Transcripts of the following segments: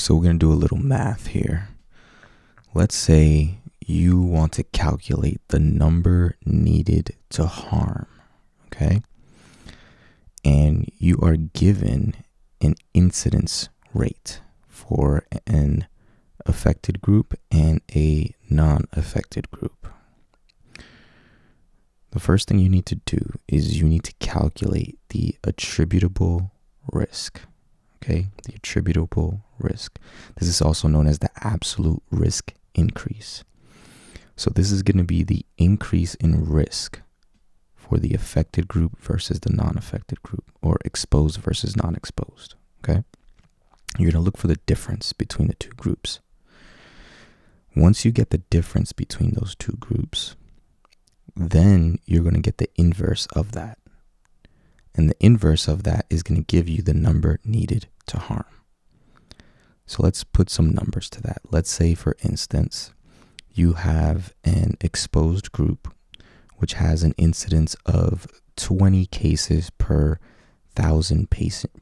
So we're going to do a little math here. Let's say you want to calculate the number needed to harm, okay? And you are given an incidence rate for an affected group and a non-affected group. The first thing you need to do is you need to calculate the attributable risk. Okay, the attributable risk. This is also known as the absolute risk increase. So this is going to be the increase in risk for the affected group versus the non-affected group, or exposed versus non-exposed. Okay, you're going to look for the difference between the two groups. Once you get the difference between those two groups, then you're going to get the inverse of that. And the inverse of that is going to give you the number needed to harm. So let's put some numbers to that. Let's say, for instance, you have an exposed group which has an incidence of 20 cases per 1,000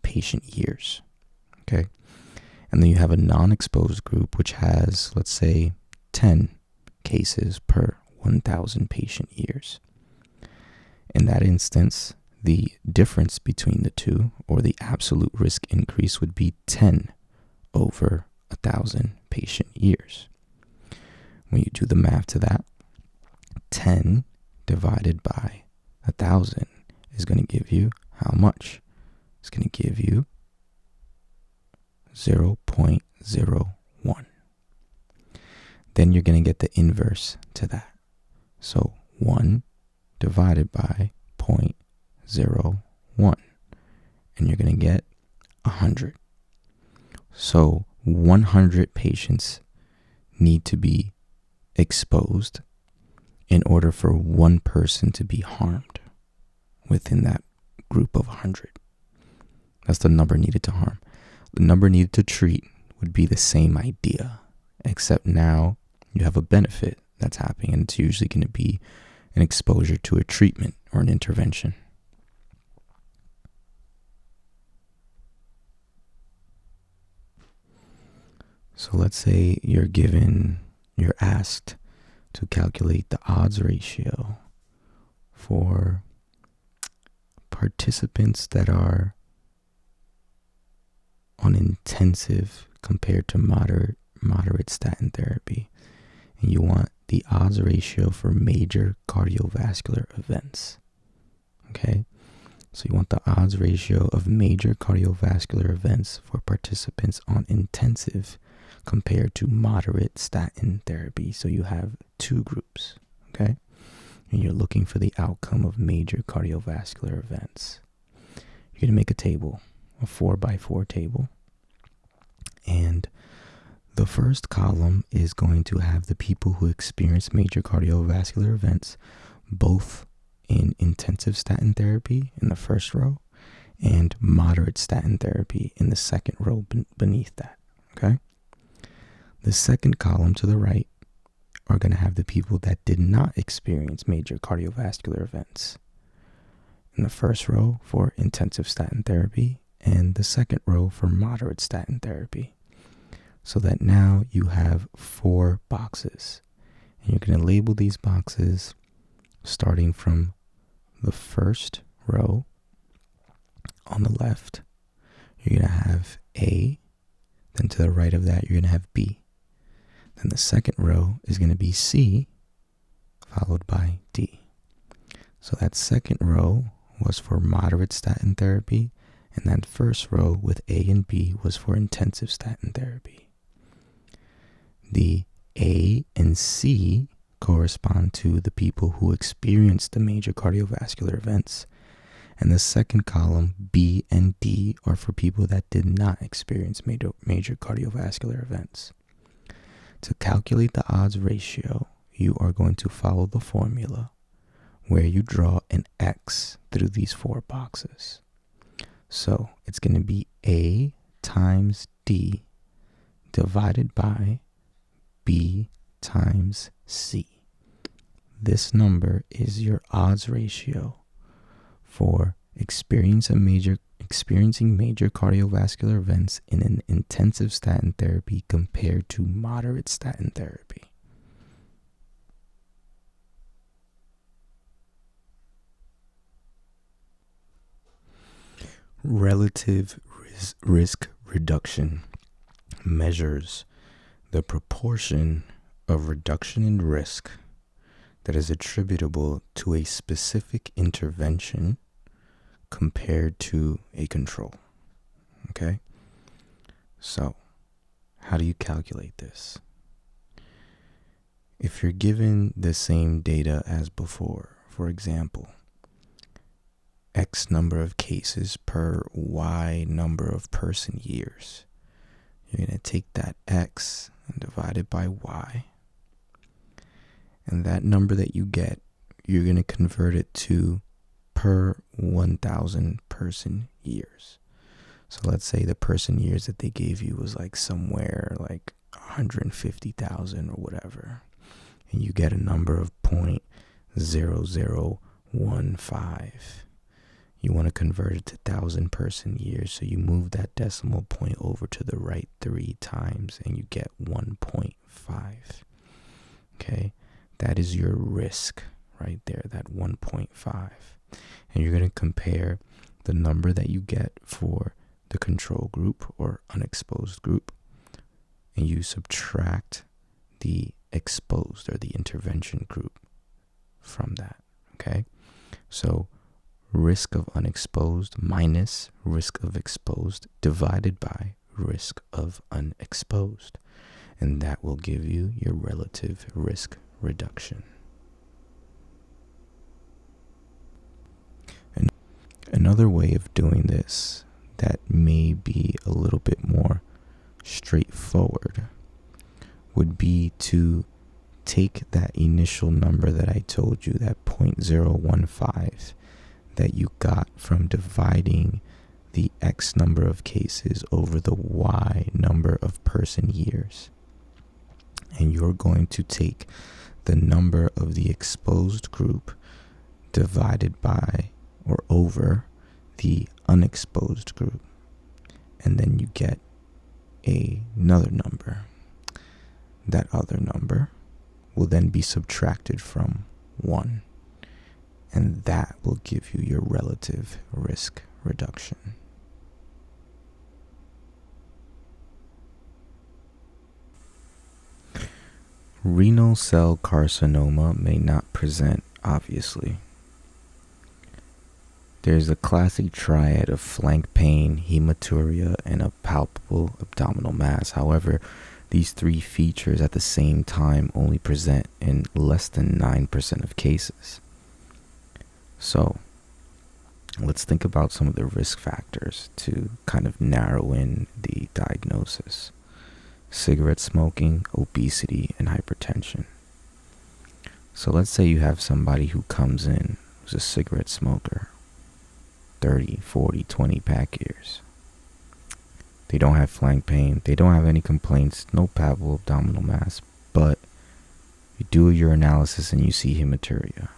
patient years. Okay. And then you have a non-exposed group which has, let's say, 10 cases per 1,000 patient years. In that instance, the difference between the two, or the absolute risk increase, would be 10 over 1,000 patient years. When you do the math to that, 10 divided by 1,000 is going to give you how much? It's going to give you 0.01. Then you're going to get the inverse to that. So 1 divided by 0.01, and you're going to get 100. So 100 patients need to be exposed in order for one person to be harmed within that group of 100. That's the number needed to harm. The number needed to treat would be the same idea, except now you have a benefit that's happening, and it's usually going to be an exposure to a treatment or an intervention. So let's say you're asked to calculate the odds ratio for participants that are on intensive compared to moderate statin therapy. And you want the odds ratio for major cardiovascular events. Okay? So you want the odds ratio of major cardiovascular events for participants on intensive compared to moderate statin therapy. So you have two groups, okay? And you're looking for the outcome of major cardiovascular events. You're going to make a table, a 4x4 table. And the first column is going to have the people who experience major cardiovascular events, both in intensive statin therapy in the first row and moderate statin therapy in the second row beneath that, okay? The second column to the right are going to have the people that did not experience major cardiovascular events in the first row for intensive statin therapy and the second row for moderate statin therapy. So that now you have 4 boxes, and you're going to label these boxes starting from the first row on the left. You're going to have A, then to the right of that you're going to have B. Then the second row is going to be C, followed by D. So that second row was for moderate statin therapy, and that first row with A and B was for intensive statin therapy. The A and C correspond to the people who experienced the major cardiovascular events, and the second column, B and D, are for people that did not experience major cardiovascular events. To calculate the odds ratio, you are going to follow the formula where you draw an X through these 4 boxes. So it's going to be A times D divided by B times C. This number is your odds ratio for experiencing major cardiovascular events in an intensive statin therapy compared to moderate statin therapy. Relative risk reduction measures the proportion of reduction in risk that is attributable to a specific intervention compared to a control. Okay? So, how do you calculate this? If you're given the same data as before, for example, X number of cases per Y number of person years, you're going to take that X and divide it by Y. And that number that you get, you're going to convert it to per 1,000 person years. So let's say the person years that they gave you was like somewhere like 150,000 or whatever. And you get a number of 0.0015. You want to convert it to 1,000 person years. So you move that decimal point over to the right 3 times and you get 1.5. Okay, that is your risk right there, that 1.5. And you're going to compare the number that you get for the control group or unexposed group, and you subtract the exposed or the intervention group from that. Okay, so risk of unexposed minus risk of exposed divided by risk of unexposed, and that will give you your relative risk reduction. And another way of doing this that may be a little bit more straightforward would be to take that initial number that I told you, that 0.015 that you got from dividing the X number of cases over the Y number of person years. And you're going to take the number of the exposed group divided by or over the unexposed group. And then you get another number. That other number will then be subtracted from 1. And that will give you your relative risk reduction. Renal cell carcinoma may not present obviously. There's a classic triad of flank pain, hematuria, and a palpable abdominal mass. However, these 3 features at the same time only present in less than 9% of cases. So, let's think about some of the risk factors to kind of narrow in the diagnosis. Cigarette smoking, obesity, and hypertension. So let's say you have somebody who comes in who's a cigarette smoker, 30, 40, 20 pack years. They don't have flank pain, they don't have any complaints, no palpable abdominal mass, but you do a urinalysis and you see hematuria.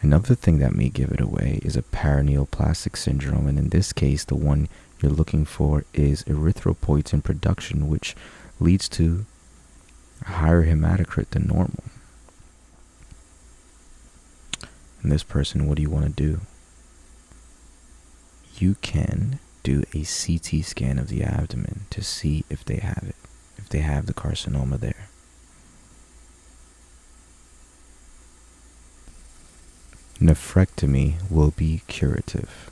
Another thing that may give it away is a paraneoplastic syndrome, and in this case, the one you're looking for is erythropoietin production, which leads to a higher hematocrit than normal. And this person, what do you want to do? You can do a CT scan of the abdomen to see if they have it, if they have the carcinoma there. Nephrectomy will be curative.